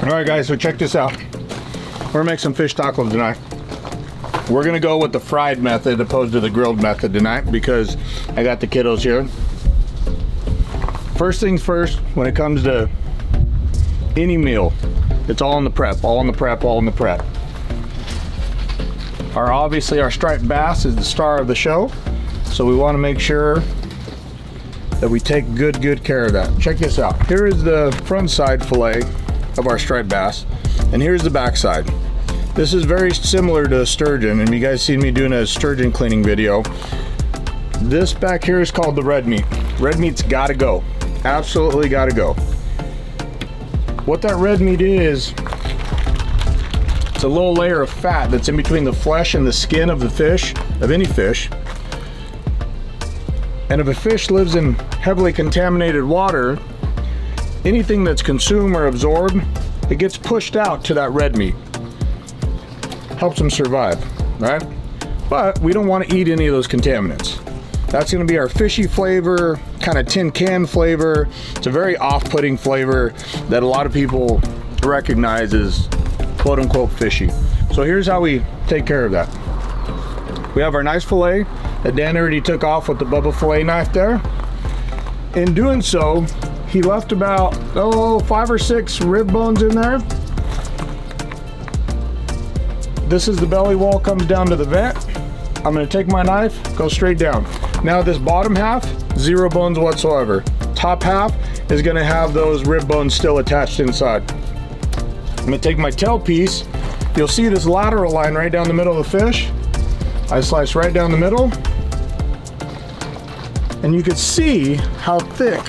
All right, guys, so check this out. We're gonna make some fish tacos tonight. We're gonna go with the fried method opposed to the grilled method tonight because I got the kiddos here. First things first, when it comes to any meal, it's all in the prep, all in the prep, all in the prep. Obviously our striped bass is the star of the show, so we want to make sure that we take good care of that. Check this out. Here is the front side fillet of our striped bass, and here's the back side. This is very similar to a sturgeon, and you guys seen me doing a sturgeon cleaning video. This back here is called the red meat. Red meat's gotta go. Absolutely gotta go. What that red meat is, it's a little layer of fat that's in between the flesh and the skin of the fish, of any fish. And if a fish lives in heavily contaminated water, anything that's consumed or absorbed, it gets pushed out to that red meat. Helps them survive, right? But we don't want to eat any of those contaminants. That's going to be our fishy flavor, kind of tin can flavor. It's a very off-putting flavor that a lot of people recognize as quote unquote fishy. So here's how we take care of that. We have our nice fillet that Dan already took off with the Bubba fillet knife there. In doing so, he left about 5 or 6 rib bones in there. This is the belly wall, comes down to the vent. I'm gonna take my knife, go straight down. Now this bottom half, 0 bones whatsoever. Top half is gonna have those rib bones still attached inside. I'm gonna take my tail piece. You'll see this lateral line right down the middle of the fish. I slice right down the middle. And you can see how thick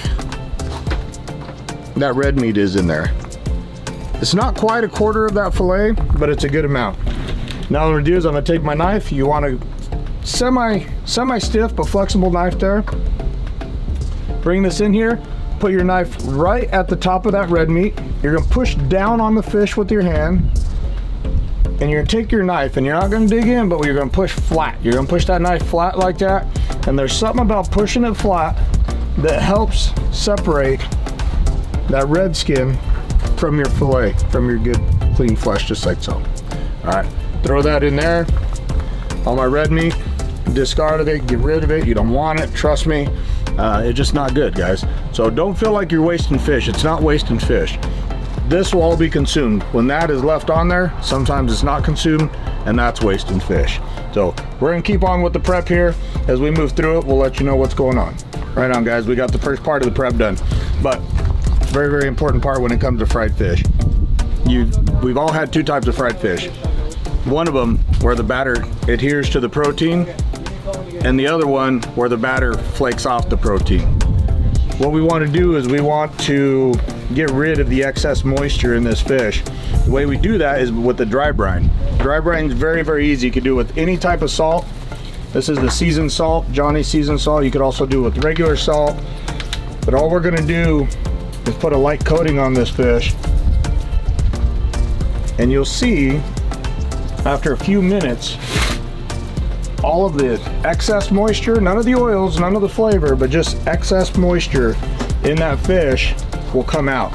that red meat is in there. It's not quite a quarter of that fillet, but it's a good amount. Now what I'm gonna do is I'm gonna take my knife. You want a semi-stiff but flexible knife there. Bring this in here, put your knife right at the top of that red meat. You're gonna push down on the fish with your hand, and you're gonna take your knife, and you're not gonna dig in, but you're gonna push flat. You're gonna push that knife flat like that, and there's something about pushing it flat that helps separate that red skin from your fillet, from your good clean flesh, just like so. All right, throw that in there. All my red meat, discard of it, get rid of it. You don't want it, trust me. It's just not good, guys. So don't feel like you're wasting fish. It's not wasting fish. This will all be consumed. When that is left on there, sometimes it's not consumed, and that's wasting fish. So we're gonna keep on with the prep here. As we move through it, we'll let you know what's going on. Right on, guys, we got the first part of the prep done. But very important part when it comes to fried fish. We've all had 2 types of fried fish. One of them where the batter adheres to the protein, and the other one where the batter flakes off the protein. What we want to do is we want to get rid of the excess moisture in this fish. The way we do that is with the dry brine. Dry brine is very easy. You can do it with any type of salt. This is the seasoned salt, Johnny's seasoned salt. You could also do it with regular salt. But all we're gonna do is put a light coating on this fish. And you'll see after a few minutes, all of the excess moisture, none of the oils, none of the flavor, but just excess moisture in that fish will come out.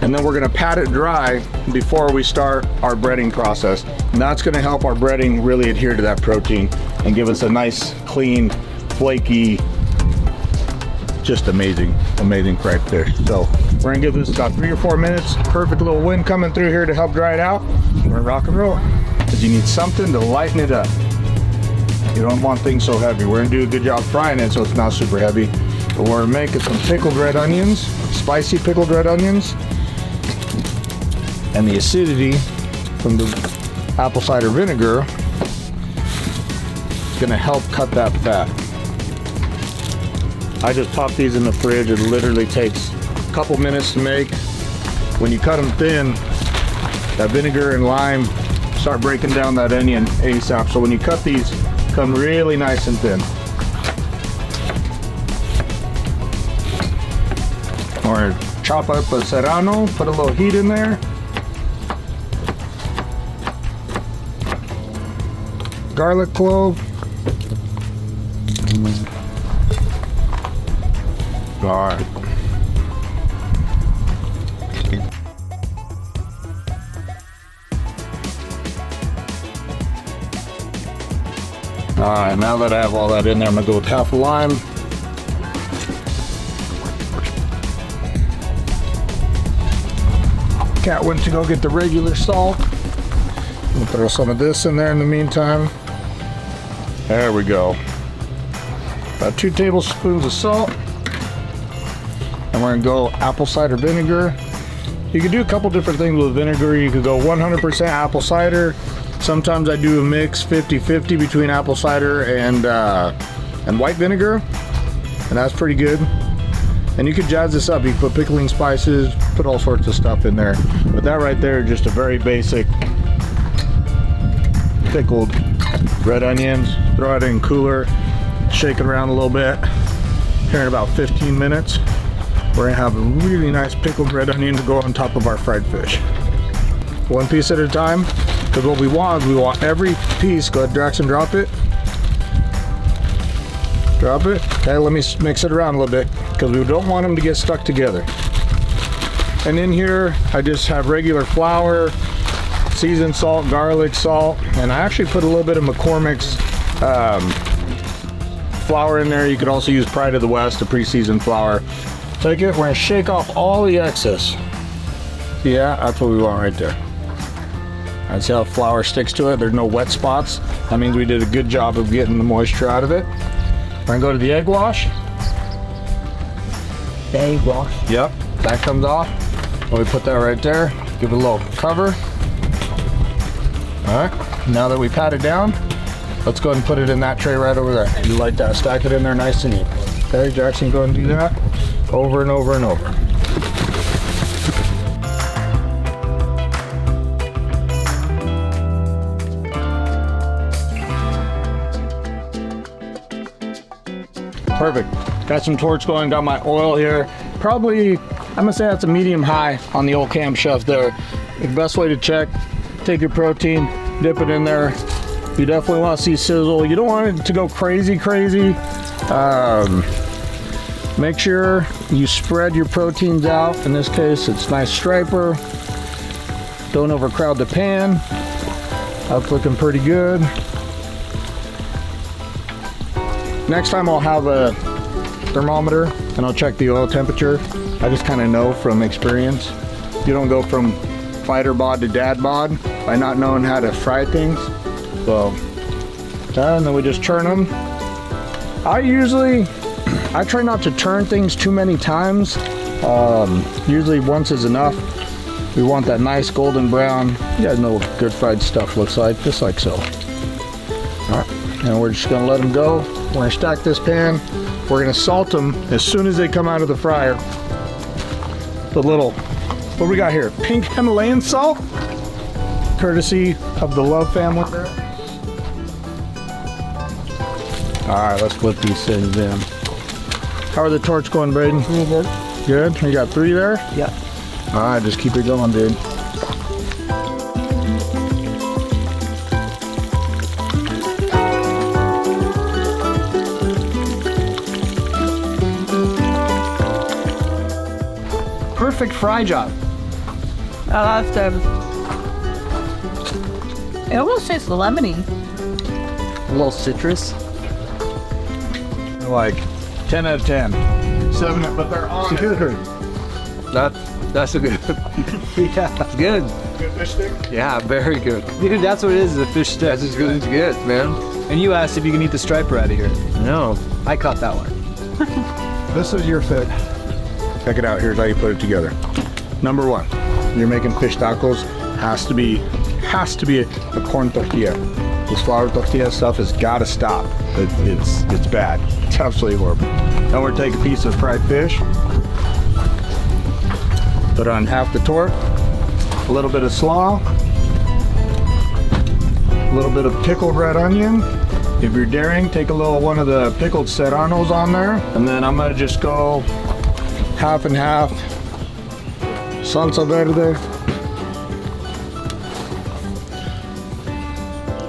And then we're gonna pat it dry before we start our breading process. And that's gonna help our breading really adhere to that protein and give us a nice, clean, flaky, just amazing fried fish. So we're gonna give this about 3 or 4 minutes. Perfect little wind coming through here to help dry it out. We're gonna rock and roll. Because you need something to lighten it up. You don't want things so heavy. We're gonna do a good job frying it so it's not super heavy. But we're making some pickled red onions, spicy pickled red onions. And the acidity from the apple cider vinegar is gonna help cut that fat. I just pop these in the fridge. It literally takes a couple minutes to make. When you cut them thin, that vinegar and lime start breaking down that onion ASAP. So when you cut these, come really nice and thin. Or chop up a Serrano, put a little heat in there. Garlic clove. All right. All right, now that I have all that in there, I'm gonna go with half a lime. Cat went to go get the regular salt. We'll throw some of this in there in the meantime. There we go. About 2 tablespoons of salt. And we're gonna go apple cider vinegar. You could do a couple different things with vinegar. You could go 100% apple cider. Sometimes I do a mix 50-50 between apple cider and white vinegar, and that's pretty good. And you could jazz this up. You can put pickling spices, put all sorts of stuff in there. But that right there is just a very basic pickled red onions. Throw it in cooler, shake it around a little bit. Here in about 15 minutes, we're gonna have a really nice pickled red onion to go on top of our fried fish. 1 piece at a time. Because what we want is we want every piece, go ahead Drax and drop it. Drop it. Okay, let me mix it around a little bit because we don't want them to get stuck together. And in here, I just have regular flour, seasoned salt, garlic salt, and I actually put a little bit of McCormick's flour in there. You could also use Pride of the West, a pre-seasoned flour. Take it, we're gonna shake off all the excess. Yeah, that's what we want right there. That's how flour sticks to it. There's no wet spots. That means we did a good job of getting the moisture out of it. We're gonna go to the egg wash. The egg wash. Yep, that comes off. And we put that right there. Give it a little cover. All right, now that we pat it down, let's go ahead and put it in that tray right over there. You like that, stack it in there nice and neat. Okay, Jackson, go ahead and do that over and over and over. Perfect. Got some torch going, got my oil here. Probably, I'm gonna say that's a medium high on the old camshaft there. The best way to check, take your protein, dip it in there. You definitely want to see sizzle. You don't want it to go crazy. Make sure you spread your proteins out. In this case, it's nice striper. Don't overcrowd the pan. That's looking pretty good. Next time I'll have a thermometer and I'll check the oil temperature. I just kind of know from experience. You don't go from fighter bod to dad bod by not knowing how to fry things. So, and then we just turn them. I try not to turn things too many times. Usually once is enough. We want that nice golden brown. You guys know what good fried stuff looks like, just like so. All right, and we're just gonna let them go. We're gonna stack this pan. We're gonna salt them as soon as they come out of the fryer. The little, what do we got here? Pink Himalayan salt, courtesy of the Love family there. All right, let's flip these things in. How are the torch going, Braden? Really good. Good? You got 3 there? Yeah. All right, just keep it going, dude. Perfect fry job. I love them. It almost tastes lemony. A little citrus. Like 10 out of 10. 7, but they're on good. That's a good. Yeah, good. Good fish stick? Yeah, very good. Dude, that's what it is, a fish stick. That's as good as it gets, man. And you asked if you can eat the striper out of here. No. I caught that one. This is your fit. Check it out. Here's how you put it together. Number 1, you're making fish tacos. Has to be a corn tortilla. This flour tortilla stuff has got to stop. It's bad. It's absolutely horrible. Then we're gonna take a piece of fried fish, put on half the torque, a little bit of slaw, a little bit of pickled red onion. If you're daring, take one of the pickled Serranos on there, and then I'm gonna just go half and half salsa verde,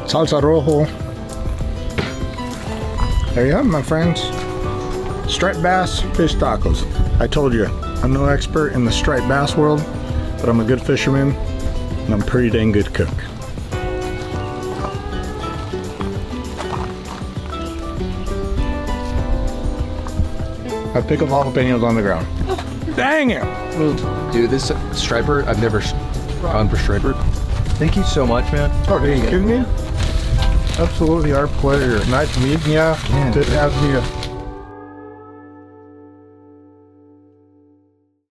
salsa rojo. There you have it, my friends. Striped bass fish tacos. I told you, I'm no expert in the striped bass world, but I'm a good fisherman and I'm a pretty dang good cook. I pickled jalapenos on the ground. Dang it! Dude, this striper, I've never gone for striper. Thank you so much, man. Are you kidding me? Absolutely our pleasure. Nice meeting you. To have you